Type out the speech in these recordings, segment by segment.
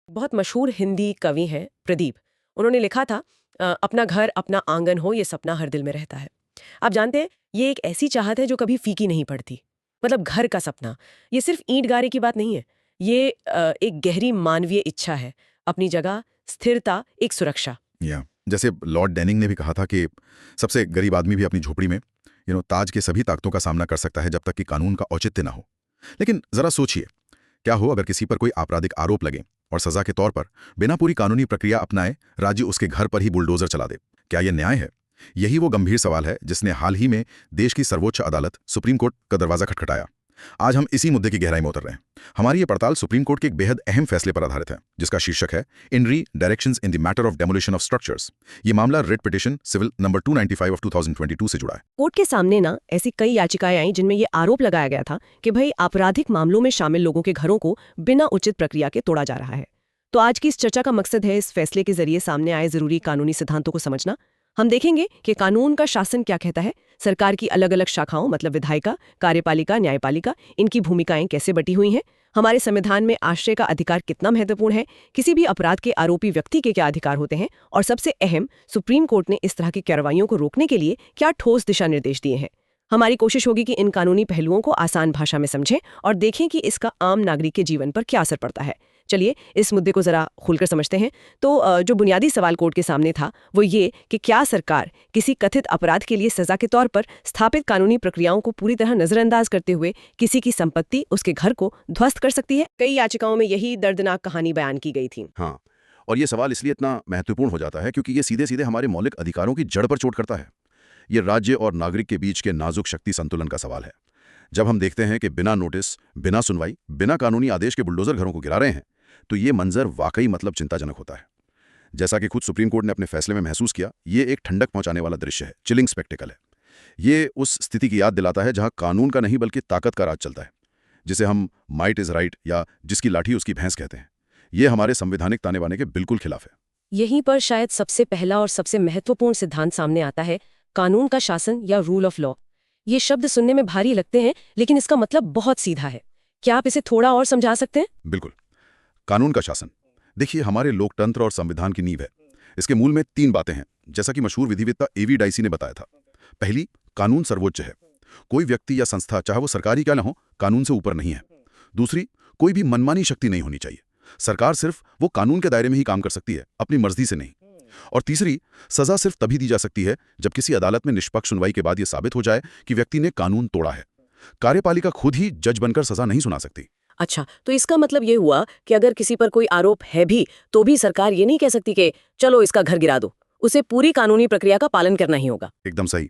बहुत मशहूर हिंदी कवि हैं प्रदीप। उन्होंने लिखा था अपना घर अपना आंगन हो ये सपना हर दिल में रहता है। आप जानते हैं ये एक ऐसी चाहत है जो कभी फीकी नहीं पड़ती। मतलब घर का सपना ये सिर्फ ईंट गारे की बात नहीं है। ये एक गहरी मानवीय इच्छा है, अपनी जगह, स्थिरता, एक सुरक्षा। या जैसे लॉर्ड डेनिंग ने भी कहा था कि सबसे गरीब आदमी भी अपनी झोपड़ी में ताज के सभी ताकतों का सामना कर सकता है जब तक कि कानून का औचित्य ना हो। लेकिन जरा सोचिए, क्या हो अगर किसी पर कोई आपराधिक आरोप लगे और सजा के तौर पर बिना पूरी कानूनी प्रक्रिया अपनाए राज्य उसके घर पर ही बुलडोजर चला दे? क्या यह न्याय है? यही वो गंभीर सवाल है जिसने हाल ही में देश की सर्वोच्च अदालत सुप्रीम कोर्ट का दरवाजा खटखटाया। आज हम इसी मुद्दे की गहराई में उतर रहे हैं। हमारी ये पड़ताल सुप्रीम कोर्ट के एक बेहद अहम फैसले पर आधारित है जिसका शीर्षक है in re directions in the matter of demolition of structures. ये मामला writ petition civil number 295 of 2022 से जुड़ा है। कोर्ट के सामने ना ऐसी कई याचिकाएं आई जिनमें ये आरोप लगाया गया था कि भाई आपराधिक मामलों में शामिल लोगों के घरों को बिना उचित प्रक्रिया के तोड़ा जा रहा है। तो आज की इस चर्चा का मकसद है इस फैसले के जरिए सामने आए जरूरी कानूनी सिद्धांतों को समझना। हम देखेंगे कि कानून का शासन क्या कहता है, सरकार की अलग अलग शाखाओं मतलब विधायिका, कार्यपालिका, न्यायपालिका, इनकी भूमिकाएं कैसे बटी हुई हैं, हमारे संविधान में आश्रय का अधिकार कितना महत्वपूर्ण है, किसी भी अपराध के आरोपी व्यक्ति के क्या अधिकार होते हैं, और सबसे अहम, सुप्रीम कोर्ट ने इस तरह की कार्रवाइयों को रोकने के लिए क्या ठोस दिशा निर्देश दिए हैं। हमारी कोशिश होगी कि इन कानूनी पहलुओं को आसान भाषा में समझें और देखें कि इसका आम नागरिक के जीवन पर क्या असर पड़ता है। चलिए इस मुद्दे को जरा खुलकर समझते हैं। तो जो बुनियादी सवाल कोर्ट के सामने था वो ये कि क्या सरकार किसी कथित अपराध के लिए सजा के तौर पर स्थापित कानूनी प्रक्रियाओं को पूरी तरह नजरअंदाज करते हुए किसी की संपत्ति, उसके घर को ध्वस्त कर सकती है। कई याचिकाओं में यही दर्दनाक कहानी बयान की गई थी। हाँ, और ये सवाल इसलिए इतना महत्वपूर्ण हो जाता है क्योंकि ये सीधे सीधे हमारे मौलिक अधिकारों की जड़ पर चोट करता है। ये राज्य और नागरिक के बीच के नाजुक शक्ति संतुलन का सवाल है। जब हम देखते हैं कि बिना नोटिस, बिना सुनवाई, बिना कानूनी आदेश के बुलडोजर घरों को गिरा रहे हैं तो ये मंजर वाकई मतलब चिंताजनक होता है। जैसा कि खुद सुप्रीम कोर्ट ने अपने फैसले में महसूस किया, ये एक ठंडक पहुंचाने वाला दृश्य है, चिलिंग स्पेक्टिकल है। ये उस स्थिति की याद दिलाता है जहां कानून का नहीं बल्कि ताकत का राज चलता है, जिसे हम माइट इज राइट या जिसकी लाठी उसकी भैंस कहते हैं। ये हमारे संवैधानिक ताने बाने के बिल्कुल खिलाफ है। यहीं पर शायद सबसे पहला और सबसे महत्वपूर्ण सिद्धांत सामने आता है, कानून का शासन या रूल ऑफ लॉ। ये शब्द सुनने में भारी लगते हैं लेकिन इसका मतलब बहुत सीधा है। क्या आप इसे थोड़ा और समझा सकते हैं? बिल्कुल। कानून का शासन, देखिए, हमारे लोकतंत्र और संविधान की नींव है। इसके मूल में 3 बातें हैं, जैसा कि मशहूर विधिवेत्ता एवी डाइसी ने बताया था। पहली, कानून सर्वोच्च है। कोई व्यक्ति या संस्था, चाहे वो सरकारी क्या ना हो, कानून से ऊपर नहीं है। दूसरी, कोई भी मनमानी शक्ति नहीं होनी चाहिए। सरकार सिर्फ वो कानून के दायरे में ही काम कर सकती है, अपनी मर्जी से नहीं। और तीसरी, सजा सिर्फ तभी दी जा सकती है जब किसी अदालत में निष्पक्ष सुनवाई के बाद यह साबित हो जाए कि व्यक्ति ने कानून तोड़ा है। कार्यपालिका खुद ही जज बनकर सजा नहीं सुना सकती। अच्छा, तो इसका मतलब ये हुआ कि अगर किसी पर कोई आरोप है भी तो भी सरकार ये नहीं कह सकती कि चलो इसका घर गिरा दो। उसे पूरी कानूनी प्रक्रिया का पालन करना ही होगा। एकदम सही।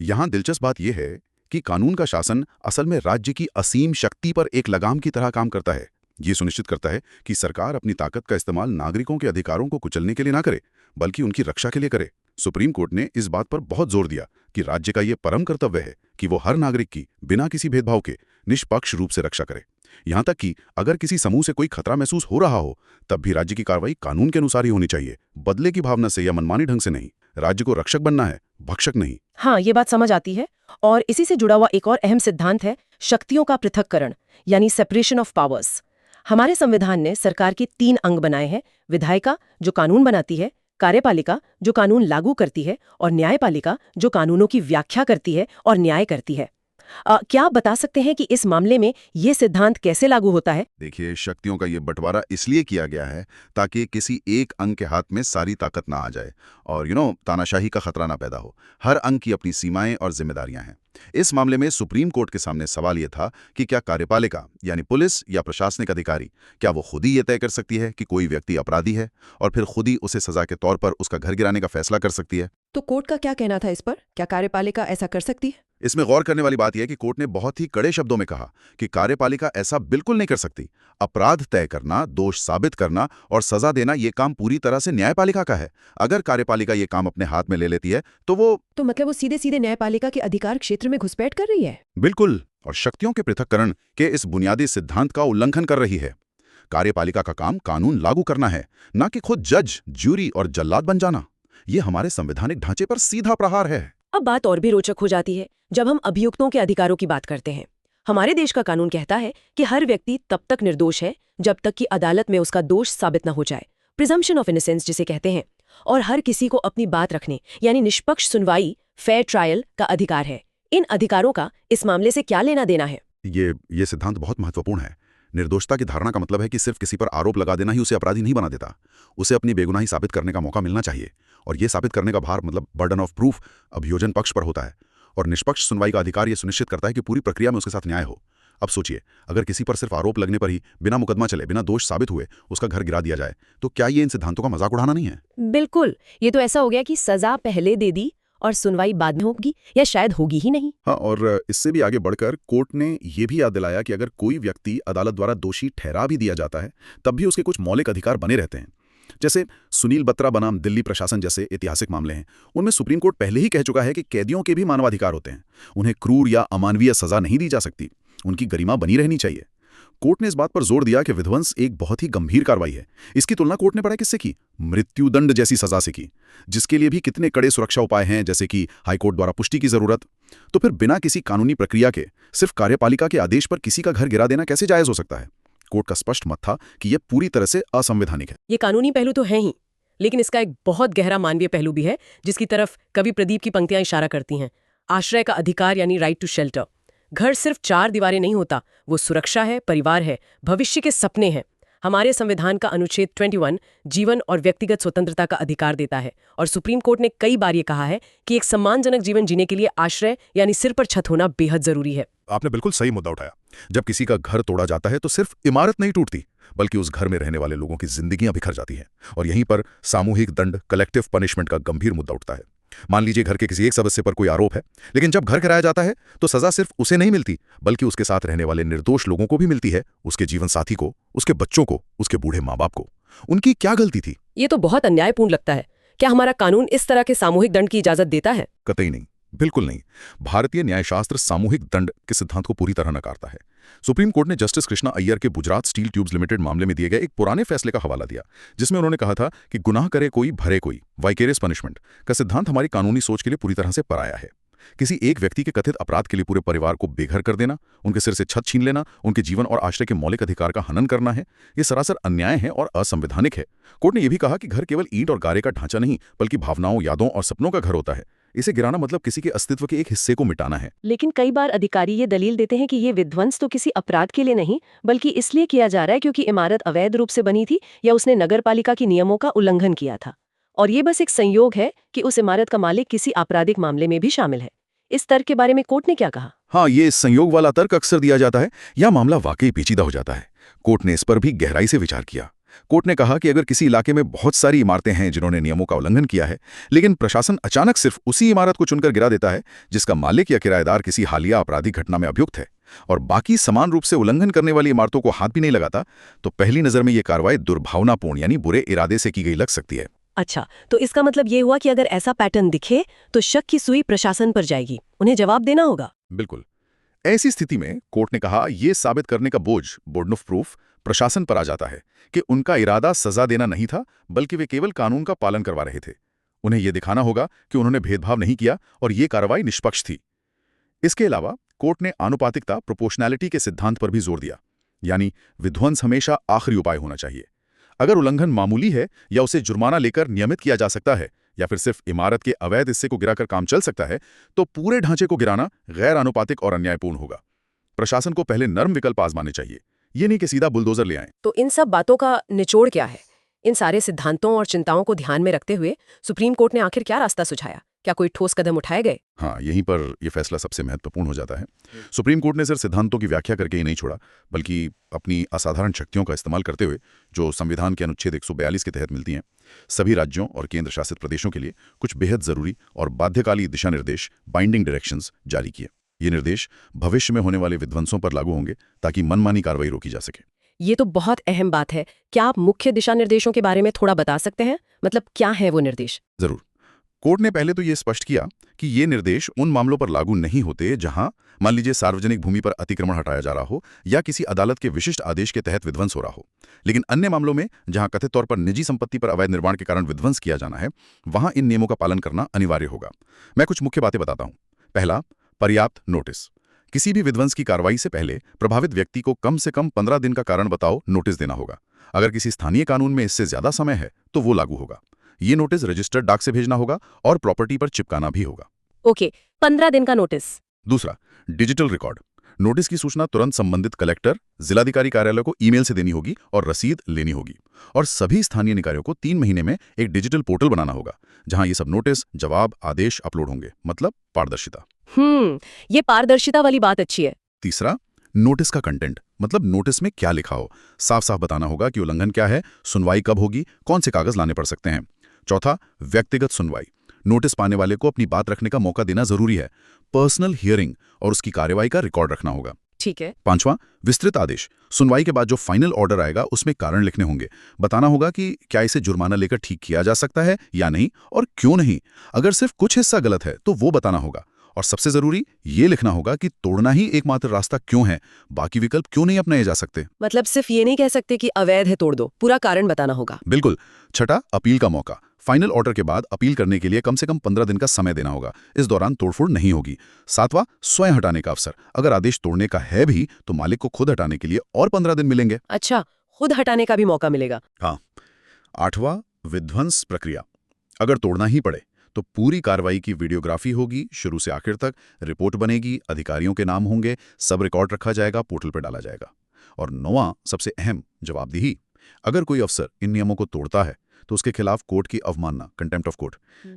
यहां दिलचस्प बात यह है कि कानून का शासन असल में राज्य की असीम शक्ति पर एक लगाम की तरह काम करता है। ये सुनिश्चित करता है कि सरकार अपनी ताकत का इस्तेमाल नागरिकों के अधिकारों को कुचलने के लिए ना करे, बल्कि उनकी रक्षा के लिए करे। सुप्रीम कोर्ट ने इस बात पर बहुत जोर दिया कि राज्य का ये परम कर्तव्य है कि वो हर नागरिक की बिना किसी भेदभाव के निष्पक्ष रूप से रक्षा करे। यहां तक कि अगर किसी समूह से कोई खतरा महसूस हो रहा हो तब भी राज्य की कार्रवाई कानून के अनुसार ही होनी चाहिए, बदले की भावना से या मनमानी ढंग से नहीं। राज्य को रक्षक बनना है, भक्षक नहीं। हाँ, ये बात समझ आती है। और इसी से जुड़ा हुआ एक और अहम सिद्धांत है शक्तियों का पृथक्करण, यानी सेपरेशन ऑफ पावर्स। हमारे संविधान ने सरकार के 3 अंग बनाए हैं, विधायिका जो कानून बनाती है, कार्यपालिका जो कानून लागू करती है, और न्यायपालिका जो कानूनों की व्याख्या करती है और न्याय करती है। क्या आप बता सकते हैं कि इस मामले में ये सिद्धांत कैसे लागू होता है? देखिए, शक्तियों का ये बंटवारा इसलिए किया गया है ताकि किसी एक अंग के हाथ में सारी ताकत ना आ जाए और तानाशाही का खतरा ना पैदा हो। हर अंग की अपनी सीमाएं और जिम्मेदारियां हैं। इस मामले में सुप्रीम कोर्ट के सामने सवाल यह था कि क्या कार्यपालिका यानी पुलिस या प्रशासनिक अधिकारी, क्या वो खुद ही ये तय कर सकती है कि कोई व्यक्ति अपराधी है और फिर खुद ही उसे सजा के तौर पर उसका घर गिराने का फैसला कर सकती है? तो कोर्ट का क्या कहना था इस पर? क्या कार्यपालिका ऐसा कर सकती है? इसमें गौर करने वाली बात यह है कि कोर्ट ने बहुत ही कड़े शब्दों में कहा कि कार्यपालिका ऐसा बिल्कुल नहीं कर सकती। अपराध तय करना, दोष साबित करना और सजा देना ये काम पूरी तरह से न्यायपालिका का है। अगर कार्यपालिका ये काम अपने हाथ में ले लेती है तो मतलब वो सीधे सीधे न्यायपालिका के अधिकार क्षेत्र में घुसपैठ कर रही है। बिल्कुल, और शक्तियों के पृथक्करण के इस बुनियादी सिद्धांत का उल्लंघन कर रही है। कार्यपालिका का काम कानून लागू करना है, न कि खुद जज, ज्यूरी और जल्लाद बन जाना। ये हमारे संवैधानिक ढांचे पर सीधा प्रहार है। अब बात और भी रोचक हो जाती है जब हम अभियुक्तों के अधिकारों की बात करते हैं। हमारे देश का कानून कहता है कि हर व्यक्ति तब तक निर्दोष है जब तक कि अदालत में उसका दोष साबित न हो जाए, प्रिजम्पशन ऑफ इनोसेंस जिसे कहते हैं। और हर किसी को अपनी बात रखने यानी निष्पक्ष सुनवाई, फेयर ट्रायल का अधिकार है। इन अधिकारों का इस मामले से क्या लेना देना है? ये सिद्धांत बहुत महत्वपूर्ण है। निर्दोषता की धारणा का मतलब है कि सिर्फ किसी पर आरोप लगा देना ही उसे अपराधी नहीं बना देता। उसे अपनी बेगुनाही साबित करने का मौका मिलना चाहिए, और यह साबित करने का भार मतलब बर्डन ऑफ प्रूफ अभियोजन पक्ष पर होता है। और निष्पक्ष सुनवाई का अधिकार यह सुनिश्चित करता है कि पूरी प्रक्रिया में उसके साथ न्याय हो। अब सोचिए, अगर किसी पर सिर्फ आरोप लगने पर ही बिना मुकदमा चले, बिना दोष साबित हुए उसका घर गिरा दिया जाए, तो क्या ये इन सिद्धांतों का मजाक उड़ाना नहीं है? बिल्कुल, ये तो ऐसा हो गया कि सजा पहले दे दी और सुनवाई बाद में होगी, या शायद होगी ही नहीं। हाँ, और इससे भी आगे बढ़कर कोर्ट ने यह भी याद दिलाया कि अगर कोई व्यक्ति अदालत द्वारा दोषी ठहरा भी दिया जाता है, तब भी उसके कुछ मौलिक अधिकार बने रहते हैं। जैसे सुनील बत्रा बनाम दिल्ली प्रशासन जैसे ऐतिहासिक मामले हैं, उनमें सुप्रीम कोर्ट पहले ही कह चुका है कि कैदियों के भी मानवाधिकार होते हैं। उन्हें क्रूर या अमानवीय सजा नहीं दी जा सकती, उनकी गरिमा बनी रहनी चाहिए। कोर्ट ने इस बात पर जोर दिया कि विध्वंस एक बहुत ही गंभीर कार्रवाई है। इसकी तुलना कोर्ट ने पढ़ा किससे की? मृत्युदंड जैसी सजा से की, जिसके लिए भी कितने कड़े सुरक्षा उपाय हैं, जैसे कि हाईकोर्ट द्वारा पुष्टि की जरूरत। तो फिर बिना किसी कानूनी प्रक्रिया के सिर्फ कार्यपालिका के आदेश पर किसी का घर गिरा देना कैसे जायज हो सकता है? कोर्ट का स्पष्ट मत था कि यह पूरी तरह से असंवैधानिक है। ये कानूनी पहलू तो है ही, लेकिन इसका एक बहुत गहरा मानवीय पहलू भी है, जिसकी तरफ कवि प्रदीप की पंक्तियां इशारा करती हैं। आश्रय का अधिकार यानी राइट टू शेल्टर। घर सिर्फ चार दीवारें नहीं होता, वो सुरक्षा है, परिवार है, भविष्य के सपने हैं। हमारे संविधान का अनुच्छेद 21 जीवन और व्यक्तिगत स्वतंत्रता का अधिकार देता है, और सुप्रीम कोर्ट ने कई बार ये कहा है कि एक सम्मानजनक जीवन जीने के लिए आश्रय यानी सिर पर छत होना बेहद जरूरी है। आपने बिल्कुल सही मुद्दा उठाया। जब किसी का घर तोड़ा जाता है तो सिर्फ इमारत नहीं टूटती, बल्कि उस घर में रहने वाले लोगों की जिंदगियां बिखर जाती हैं। और यहीं पर सामूहिक दंड, कलेक्टिव पनिशमेंट का गंभीर मुद्दा उठता है। मान लीजिए घर के किसी एक सदस्य पर कोई आरोप है, लेकिन जब घर गिराया जाता है तो सजा सिर्फ उसे नहीं मिलती, बल्कि उसके साथ रहने वाले निर्दोष लोगों को भी मिलती है, उसके जीवन साथी को, उसके बच्चों को, उसके बूढ़े माँ बाप को। उनकी क्या गलती थी? ये तो बहुत अन्यायपूर्ण लगता है। क्या हमारा कानून इस तरह के सामूहिक दंड की इजाजत देता है? कतई नहीं, बिल्कुल नहीं। भारतीय न्यायशास्त्र सामूहिक दंड के सिद्धांत को पूरी तरह नकारता है। सुप्रीम कोर्ट ने जस्टिस कृष्णा अय्यर के गुजरात स्टील ट्यूब्स लिमिटेड मामले में दिए गए एक पुराने फैसले का हवाला दिया, जिसमें उन्होंने कहा था कि गुनाह करे कोई भरे कोई, वाइकेरियस पनिशमेंट का सिद्धांत हमारी कानूनी सोच के लिए पूरी तरह से पराया है। किसी एक व्यक्ति के कथित अपराध के लिए पूरे परिवार को बेघर कर देना, उनके सिर से छत छीन लेना, उनके जीवन और आश्रय के मौलिक अधिकार का हनन करना है, ये सरासर अन्याय है और असंवैधानिक है। कोर्ट ने यह भी कहा कि घर केवल ईंट और गारे का ढांचा नहीं, बल्कि भावनाओं, यादों और सपनों का घर होता है। इसे गिराना मतलब किसी के अस्तित्व के एक हिस्से को मिटाना है। लेकिन कई बार अधिकारी ये दलील देते हैं कि ये विध्वंस तो किसी अपराध के लिए नहीं, बल्कि इसलिए किया जा रहा है क्योंकि इमारत अवैध रूप से बनी थी या उसने नगरपालिका के नियमों का उल्लंघन किया था। और ये बस एक संयोग है कि उस इमारत का मालिक किसी आपराधिक मामले में भी शामिल है। इस तर्क के बारे में कोर्ट ने क्या कहा? हाँ, ये संयोग वाला तर्क अक्सर दिया जाता है या मामला वाकई पेचीदा हो जाता है। कोर्ट ने इस पर भी गहराई से विचार किया। कोर्ट ने कहा कि अगर किसी इलाके में बहुत सारी इमारतें हैं जिन्होंने नियमों का उल्लंघन किया है, लेकिन प्रशासन अचानक सिर्फ उसी इमारत को चुनकर गिरा देता है जिसका मालिक या किराएदार किसी हालिया आपराधिक घटना में अभियुक्त है, और बाकी समान रूप से उल्लंघन करने वाली इमारतों को हाथ भी नहीं लगाता, तो पहली नजर में यह कार्रवाई दुर्भावनापूर्ण यानी बुरे इरादे से की गई लग सकती है। अच्छा, तो इसका मतलब ये हुआ कि अगर ऐसा पैटर्न दिखे तो शक की सुई प्रशासन पर जाएगी, उन्हें जवाब देना होगा। बिल्कुल। ऐसी स्थिति में कोर्ट ने कहा यह साबित करने का बोझ, बर्डन ऑफ प्रूफ, प्रशासन पर आ जाता है कि उनका इरादा सजा देना नहीं था, बल्कि वे केवल कानून का पालन करवा रहे थे। उन्हें यह दिखाना होगा कि उन्होंने भेदभाव नहीं किया और यह कार्रवाई निष्पक्ष थी। इसके अलावा कोर्ट ने आनुपातिकता, प्रोपोर्शनैलिटी के सिद्धांत पर भी जोर दिया, यानी विध्वंस हमेशा आखिरी उपाय होना चाहिए। अगर उल्लंघन मामूली है या उसे जुर्माना लेकर नियमित किया जा सकता है, या फिर सिर्फ इमारत के अवैध हिस्से को गिराकर काम चल सकता है, तो पूरे ढांचे को गिराना गैर आनुपातिक और अन्यायपूर्ण होगा। प्रशासन को पहले नर्म विकल्प आजमाने चाहिए, ये नहीं कि सीधा बुलडोजर ले आएं। तो इन सब बातों का निचोड़ क्या है? इन सारे सिद्धांतों और चिंताओं को ध्यान में रखते हुए सुप्रीम कोर्ट ने आखिर क्या रास्ता सुझाया? क्या कोई ठोस कदम उठाए गए? हाँ, यहीं पर यह फैसला सबसे महत्वपूर्ण हो जाता है। सुप्रीम कोर्ट ने सिर्फ सिद्धांतों की व्याख्या करके ही नहीं छोड़ा, बल्कि अपनी असाधारण शक्तियों का इस्तेमाल करते हुए, जो संविधान के अनुच्छेद 142 के तहत मिलती हैं, सभी राज्यों और केंद्र शासित प्रदेशों के लिए कुछ बेहद जरूरी और बाध्यकाली दिशा निर्देश, बाइंडिंग डायरेक्शंस जारी किए। ये निर्देश भविष्य में होने वाले विध्वंसों पर लागू होंगे ताकि मनमानी कार्रवाई रोकी जा सके। ये तो बहुत अहम बात है। क्या आप मुख्य दिशा निर्देशों के बारे में थोड़ा बता सकते हैं? मतलब क्या है वो निर्देश? जरूर। कोर्ट ने पहले तो ये स्पष्ट किया कि ये निर्देश उन मामलों पर लागू नहीं होते जहां मान लीजिए सार्वजनिक भूमि पर अतिक्रमण हटाया जा रहा हो या किसी अदालत के विशिष्ट आदेश के तहत विध्वंस हो रहा हो। लेकिन अन्य मामलों में जहां कथित तौर पर निजी संपत्ति पर अवैध निर्माण के कारण विध्वंस किया जाना है, वहां इन नियमों का पालन करना अनिवार्य होगा। मैं कुछ मुख्य बातें बताता हूं। पहला, पर्याप्त नोटिस। किसी भी विध्वंस की कार्रवाई से पहले प्रभावित व्यक्ति को कम से कम 15 दिन का कारण बताओ नोटिस देना होगा। अगर किसी स्थानीय कानून में इससे ज्यादा समय है तो वो लागू होगा। ये नोटिस रजिस्टर्ड डाक से भेजना होगा और प्रॉपर्टी पर चिपकाना भी होगा। ओके, 15 दिन का नोटिस। दूसरा, डिजिटल रिकॉर्ड। नोटिस की सूचना तुरंत संबंधित कलेक्टर, जिलाधिकारी कार्यालय को ईमेल से देनी होगी और रसीद लेनी होगी। और सभी स्थानीय निकायों को 3 महीने में एक डिजिटल पोर्टल बनाना होगा जहां ये सब नोटिस, जवाब, आदेश अपलोड होंगे। मतलब पारदर्शिता। ये पारदर्शिता वाली बात अच्छी है। तीसरा, नोटिस का कंटेंट, मतलब नोटिस में क्या लिखा हो। साफ साफ बताना होगा कि उल्लंघन क्या है, सुनवाई कब होगी, कौन से कागज लाने पड़ सकते हैं। चौथा, व्यक्तिगत सुनवाई। नोटिस पाने वाले को अपनी बात रखने का मौका देना जरूरी है। पर्सनल हियरिंग और उसकी कार्रवाई का रिकॉर्ड रखना होगा। ठीक है। पांचवा, विस्तृत आदेश। सुनवाई के बाद जो फाइनल ऑर्डर आएगा उसमें कारण लिखने होंगे। बताना होगा कि क्या इसे जुर्माना लेकर ठीक किया जा सकता है या नहीं, और क्यों नहीं। अगर सिर्फ कुछ हिस्सा गलत है तो वो बताना होगा। और सबसे जरूरी ये लिखना होगा कि तोड़ना ही एकमात्र रास्ता क्यों है, बाकी विकल्प क्यों नहीं अपनाए जा सकते। मतलब सिर्फ ये नहीं कह सकते कि अवैध है तोड़ दो, पूरा कारण बताना होगा। बिल्कुल। छठा, अपील का मौका। फाइनल ऑर्डर के बाद अपील करने के लिए कम से कम 15 दिन का समय देना होगा। इस दौरान तोड़फोड़ नहीं होगी। सातवां, स्वयं हटाने का अवसर। अगर आदेश तोड़ने का है भी तो मालिक को खुद हटाने के लिए और 15 दिन मिलेंगे। अच्छा, खुद हटाने का भी मौका मिलेगा। हाँ। आठवां, विध्वंस प्रक्रिया। अगर तोड़ना ही पड़े तो पूरी कार्रवाई की वीडियोग्राफी होगी, शुरू से आखिर तक रिपोर्ट बनेगी, अधिकारियों के नाम होंगे, सब रिकॉर्ड रखा जाएगा, पोर्टल पर डाला जाएगा। और 9वां, सबसे अहम, जवाबदेही। अगर कोई अफसर इन नियमों को तोड़ता है तो उसके खिलाफ कोर्ट की अवमानना, कंटेम्प्ट ऑफ कोर्ट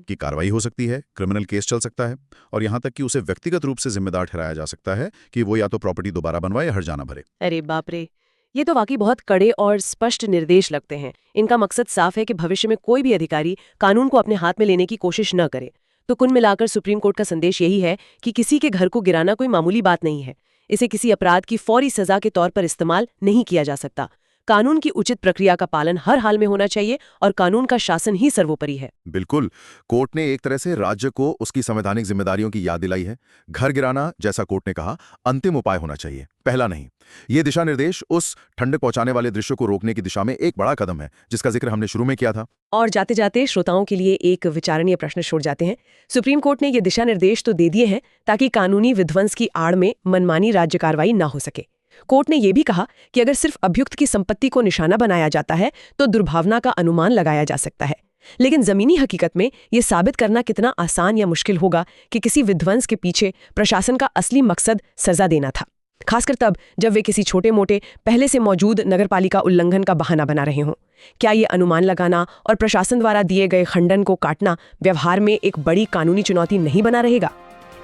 की कार्रवाई हो सकती है, क्रिमिनल केस चल सकता है, और यहां तक कि उसे व्यक्तिगत रूप से जिम्मेदार ठहराया जा सकता है कि वो या तो प्रॉपर्टी दोबारा बनवाए या हर्जाना भरे। अरे बाप रे, ये तो वाकई बहुत कड़े और स्पष्ट निर्देश लगते हैं। इनका मकसद साफ है कि भविष्य में कोई भी अधिकारी कानून को अपने हाथ में लेने की कोशिश न करे। तो कुल मिलाकर सुप्रीम कोर्ट का संदेश यही है कि किसी के घर को गिराना कोई मामूली बात नहीं है। इसे किसी अपराध की फौरी सजा के तौर पर इस्तेमाल नहीं किया जा सकता। कानून की उचित प्रक्रिया का पालन हर हाल में होना चाहिए और कानून का शासन ही सर्वोपरि है। बिल्कुल। कोर्ट ने एक तरह से राज्य को उसकी संवैधानिक जिम्मेदारियों की याद दिलाई है। घर गिराना, जैसा कोर्ट ने कहा, अंतिम उपाय होना चाहिए, पहला नहीं। ये दिशा निर्देश उस ठंडक पहुंचाने वाले दृश्य को रोकने की दिशा में एक बड़ा कदम है जिसका जिक्र हमने शुरू में किया था। और जाते जाते श्रोताओं के लिए एक विचारणीय प्रश्न छोड़ जाते हैं। सुप्रीम कोर्ट ने ये दिशा निर्देश तो दे दिए हैं ताकि कानूनी विध्वंस की आड़ में मनमानी राज्य कार्रवाई न हो सके। कोर्ट ने यह भी कहा कि अगर सिर्फ अभियुक्त की संपत्ति को निशाना बनाया जाता है तो दुर्भावना का अनुमान लगाया जा सकता है। लेकिन जमीनी हकीकत में यह साबित करना कितना आसान या मुश्किल होगा कि किसी विध्वंस के पीछे प्रशासन का असली मकसद सजा देना था, खासकर तब जब वे किसी छोटे मोटे पहले से मौजूद नगरपालिका उल्लंघन का बहाना बना रहे हों। क्या ये अनुमान लगाना और प्रशासन द्वारा दिए गए खंडन को काटना व्यवहार में एक बड़ी कानूनी चुनौती नहीं बना रहेगा?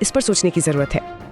इस पर सोचने की जरूरत है।